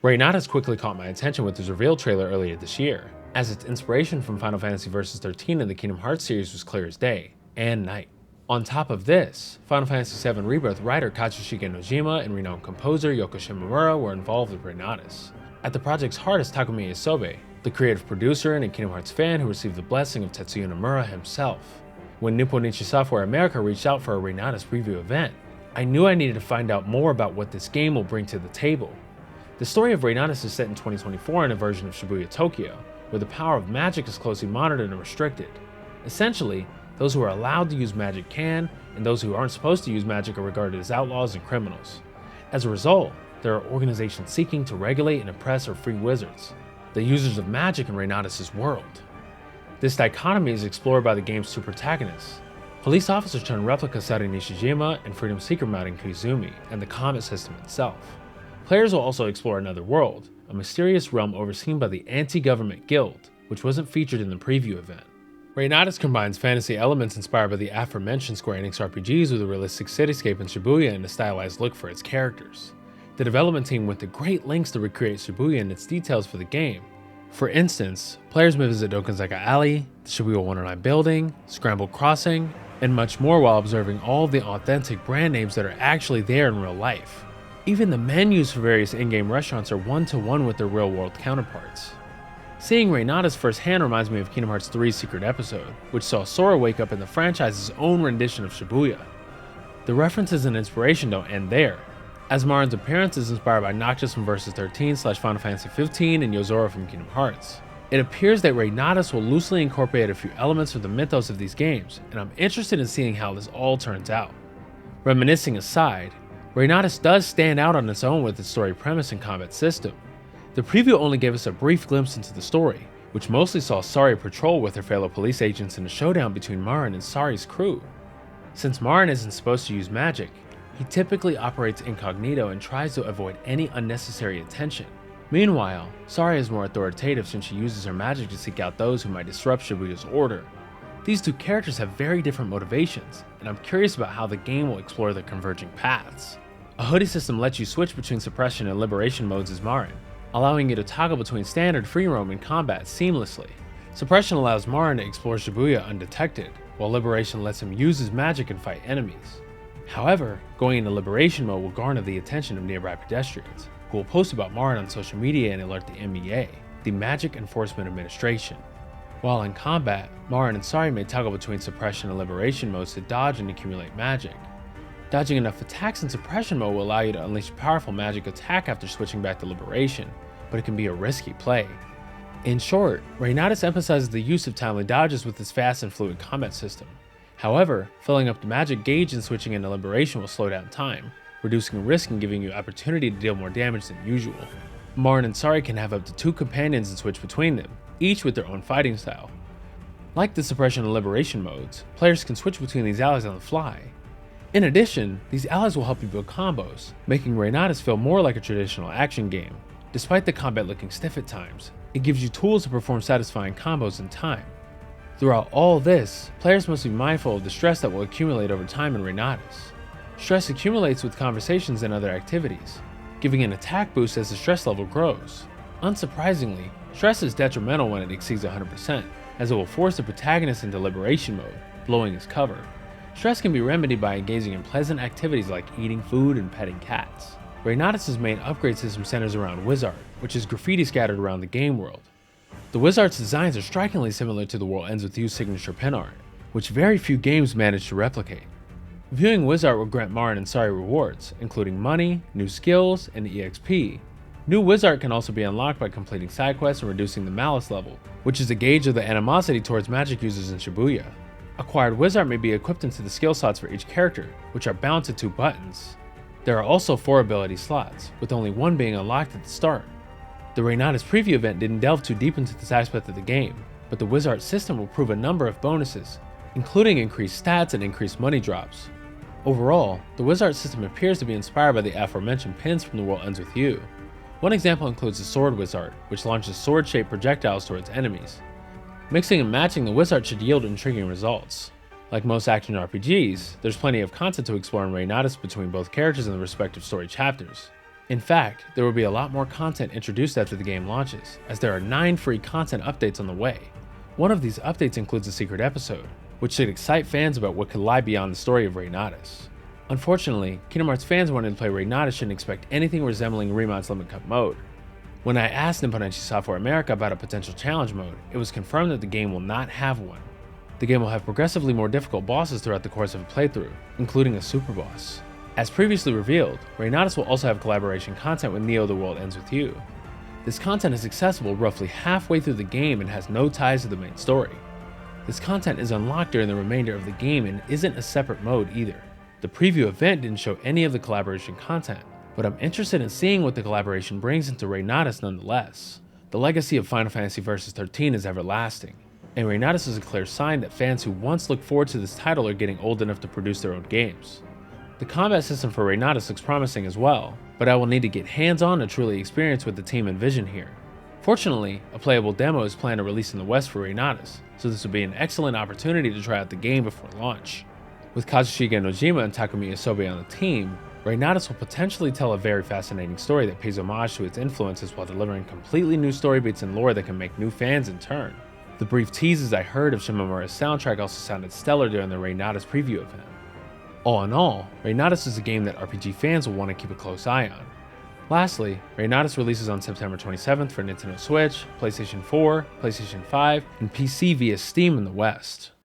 REYNATIS quickly caught my attention with his reveal trailer earlier this year, as its inspiration from Final Fantasy Versus 13 and the Kingdom Hearts series was clear as day and night. On top of this, Final Fantasy VII Rebirth writer Katsushige Nojima and renowned composer Yoko Shimomura were involved with REYNATIS. At the project's heart is Takumi Isobe, the creative producer and a Kingdom Hearts fan who received the blessing of Tetsuya Nomura himself. When Nipponichi Software America reached out for a REYNATIS preview event, I knew I needed to find out more about what this game will bring to the table. The story of REYNATIS is set in 2024 in a version of Shibuya, Tokyo, where the power of magic is closely monitored and restricted. Essentially, those who are allowed to use magic can, and those who aren't supposed to use magic are regarded as outlaws and criminals. As a result, there are organizations seeking to regulate and oppress or free wizards, the users of magic in REYNATIS' world. This dichotomy is explored by the game's two protagonists, police officer turned replica Sari Nishijima and freedom seeker Marin Koizumi, and the combat system itself. Players will also explore another world, a mysterious realm overseen by the anti-government guild, which wasn't featured in the preview event. REYNATIS combines fantasy elements inspired by the aforementioned Square Enix RPGs with a realistic cityscape in Shibuya and a stylized look for its characters. The development team went to great lengths to recreate Shibuya and its details for the game. For instance, players may visit Dokonzaka Alley, the Shibuya 109 building, Scramble Crossing, and much more while observing all of the authentic brand names that are actually there in real life. Even the menus for various in-game restaurants are one-to-one with their real-world counterparts. Seeing REYNATIS firsthand reminds me of Kingdom Hearts 3's secret episode, which saw Sora wake up in the franchise's own rendition of Shibuya. The references and inspiration don't end there, as Marin's appearance is inspired by Noctis from Versus 13/Final Fantasy 15 and Yozora from Kingdom Hearts. It appears that REYNATIS will loosely incorporate a few elements of the mythos of these games, and I'm interested in seeing how this all turns out. Reminiscing aside, REYNATIS does stand out on its own with its story premise and combat system. The preview only gave us a brief glimpse into the story, which mostly saw Sari patrol with her fellow police agents in a showdown between Marin and Sari's crew. Since Marin isn't supposed to use magic, he typically operates incognito and tries to avoid any unnecessary attention. Meanwhile, Sari is more authoritative since she uses her magic to seek out those who might disrupt Shibuya's order. These two characters have very different motivations, and I'm curious about how the game will explore their converging paths. A hoodie system lets you switch between suppression and liberation modes as Marin, allowing you to toggle between standard free roam and combat seamlessly. Suppression allows Marin to explore Shibuya undetected, while liberation lets him use his magic and fight enemies. However, going into liberation mode will garner the attention of nearby pedestrians, who will post about Marin on social media and alert the MEA, the Magic Enforcement Administration. While in combat, Marin and Sari may toggle between suppression and liberation modes to dodge and accumulate magic. Dodging enough attacks in suppression mode will allow you to unleash a powerful magic attack after switching back to liberation, but it can be a risky play. In short, REYNATIS emphasizes the use of timely dodges with its fast and fluid combat system. However, filling up the magic gauge and switching into liberation will slow down time, reducing risk and giving you opportunity to deal more damage than usual. Marin and Sari can have up to 2 companions and switch between them, each with their own fighting style. Like the suppression and liberation modes, players can switch between these allies on the fly. In addition, these allies will help you build combos, making REYNATIS feel more like a traditional action game. Despite the combat looking stiff at times, it gives you tools to perform satisfying combos in time. Throughout all this, players must be mindful of the stress that will accumulate over time in REYNATIS. Stress accumulates with conversations and other activities, giving an attack boost as the stress level grows. Unsurprisingly, stress is detrimental when it exceeds 100%, as it will force the protagonist into liberation mode, blowing his cover. Stress can be remedied by engaging in pleasant activities like eating food and petting cats. REYNATIS' main upgrade system centers around Wizard, which is graffiti scattered around the game world. The Wizard's designs are strikingly similar to the World Ends With You's signature pen art, which very few games manage to replicate. Viewing Wizard will grant Marin and Sari rewards, including money, new skills, and EXP. New Wizard can also be unlocked by completing side quests and reducing the Malice level, which is a gauge of the animosity towards magic users in Shibuya. Acquired Wizard may be equipped into the skill slots for each character, which are bound to 2 buttons. There are also 4 ability slots, with only 1 being unlocked at the start. The REYNATIS preview event didn't delve too deep into this aspect of the game, but the Wizard system will prove a number of bonuses, including increased stats and increased money drops. Overall, the Wizard system appears to be inspired by the aforementioned pins from The World Ends With You. One example includes the Sword Wizard, which launches sword-shaped projectiles towards enemies. Mixing and matching the Wizard should yield intriguing results. Like most action RPGs, there's plenty of content to explore in REYNATIS between both characters and the respective story chapters. In fact, there will be a lot more content introduced after the game launches, as there are 9 free content updates on the way. One of these updates includes a secret episode, which should excite fans about what could lie beyond the story of REYNATIS. Unfortunately, Kingdom Hearts fans wanting to play REYNATIS shouldn't expect anything resembling Remon's Limit Cup mode. When I asked Nippon Software America about a potential challenge mode, it was confirmed that the game will not have one. The game will have progressively more difficult bosses throughout the course of a playthrough, including a super boss. As previously revealed, REYNATIS will also have collaboration content with Neo The World Ends With You. This content is accessible roughly halfway through the game and has no ties to the main story. This content is unlocked during the remainder of the game and isn't a separate mode either. The preview event didn't show any of the collaboration content, but I'm interested in seeing what the collaboration brings into REYNATIS nonetheless. The legacy of Final Fantasy Versus 13 is everlasting, and REYNATIS is a clear sign that fans who once looked forward to this title are getting old enough to produce their own games. The combat system for REYNATIS looks promising as well, but I will need to get hands-on to truly experience what the team envision here. Fortunately, a playable demo is planned to release in the West for REYNATIS, so this will be an excellent opportunity to try out the game before launch. With Kazushige Nojima and Takumi Isobe on the team, REYNATIS will potentially tell a very fascinating story that pays homage to its influences while delivering completely new story beats and lore that can make new fans in turn. The brief teases I heard of Shimomura's soundtrack also sounded stellar during the REYNATIS preview event. All in all, REYNATIS is a game that RPG fans will want to keep a close eye on. Lastly, REYNATIS releases on September 27th for Nintendo Switch, PlayStation 4, PlayStation 5, and PC via Steam in the West.